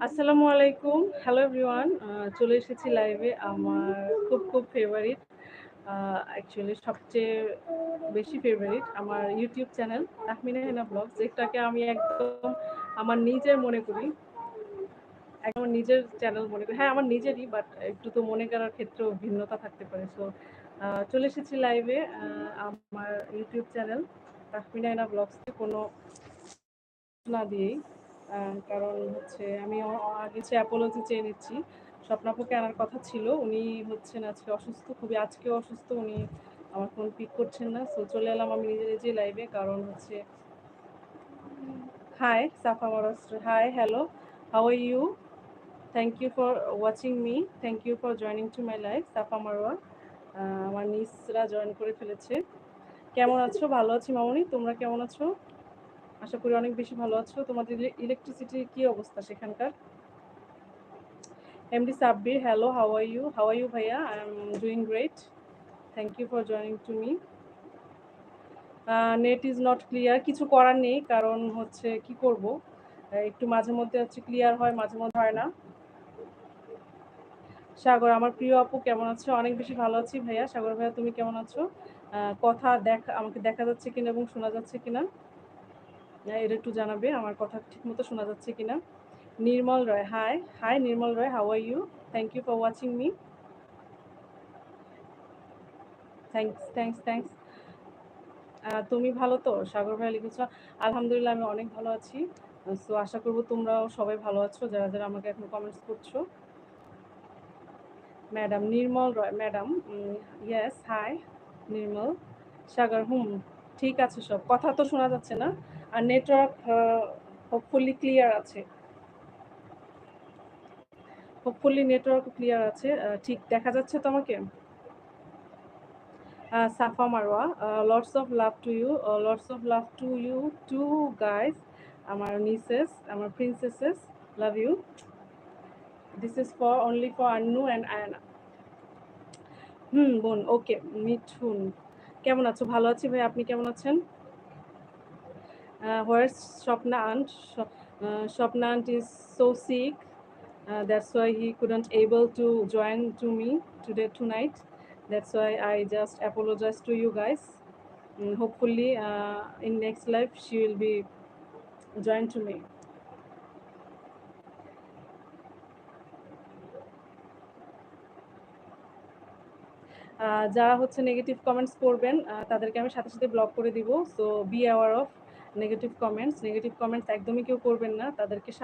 আসসালামু আলাইকুম। Hello everyone. চলে এসেছি লাইভে। আমার খুব ফেভারিট অ্যাকচুয়ালি সবচেয়ে বেশি ফেভারিট আমার ইউটিউব চ্যানেল তাহমিনা হেনা ব্লগস, যেটাকে আমি একদম আমার নিজের মনে করি। একদম নিজের চ্যানেল মনে করি। হ্যাঁ, আমার নিজেরই, বাট একটু তো মনে করার ক্ষেত্রেও ভিন্নতা থাকতে পারে। সো চলে এসেছি লাইভে আমার ইউটিউব চ্যানেল তাহমিনা হেনা ব্লগসে কোনো না দিয়েই। কারণ হচ্ছে আমি আগে অ্যাপোলজি চেয়ে নিচ্ছি। স্বপ্নাপুকে আনার কথা ছিল। উনি হচ্ছেন আজকে অসুস্থ, খুবই আজকেও অসুস্থ। উনি আমার ফোন পিক করছেন না। সো চলে এলাম আমি নিজেই লাইভে। কারণ হচ্ছে হাই সাফা মারাস্ট্র, hi, hello, how are you? Thank you for watching me, thank you for joining to my live. Safa Marwa আমার নিসরা জয়েন করে ফেলেছে। কেমন আছো? ভালো আছি মামনি, তোমরা কেমন আছো? আশা করি অনেক বেশি ভালো আছো। তোমাদের ইলেকট্রিসিটির কি অবস্থা সেখানকার? MD Sabbir, hello, how are you? How are you, Bhaiya? I'm doing great. Thank you for joining to me. Net is not clear, কিছু করার নেই, কারণ হচ্ছে কি করব, একটু মাঝে মধ্যে হচ্ছে ক্লিয়ার হয়, মাঝে মধ্যে হয় না। সাগর, আমার প্রিয় আপু, কেমন আছো? অনেক বেশি ভালো আছি ভাইয়া। সাগর ভাইয়া, তুমি কেমন আছো? কথা আমাকে দেখা যাচ্ছে কিনা এবং শোনা যাচ্ছে কিনা এটা একটু জানাবে। আমার কথা ঠিকমতো শোনা যাচ্ছে কিনা। Nirmal Roy, hi hi Nirmal Roy, how are you? Thank you for watching me. Thanks. তুমি ভালো তো? সাগর ভাই লিখেছ। আলহামদুলিল্লাহ, আমি অনেক ভালো আছি। সো আশা করবো তোমরাও সবাই ভালো আছো, যারা যারা আমাকে এখন কমেন্টস করছো। ম্যাডাম নির্মল রয়, ম্যাডাম, ইয়েস, হাই নির্মল। সাগর, ঠিক আছে, সব কথা তো শোনা যাচ্ছে না? আর নেটওয়ার্ক হোপফুলি ক্লিয়ার আছে? হোপফুলি নেটওয়ার্ক ক্লিয়ার আছে? ঠিক দেখা যাচ্ছে তো আমাকে? Safa Marwa, lots of love to you, lots of love to you too, guys. Our nieces, our princesses, love you. This is for only for Annu and Ayana. বোন, ওকে, মিঠুন, কেমন আছো? ভালো আছি ভাই, আপনি কেমন আছেন? Where's Swapna Aunt? Swapna Aunt is so sick. That's why he couldn't able to join to me tonight. That's why I just apologize to you guys. Hopefully in next life she will be joined to me. যারা হচ্ছে negative comments করবেন তাদেরকে আমি সাথে সাথে block করে দিব। So be aware of negative comments একদমই কেউ করবেন না, তাদেরকে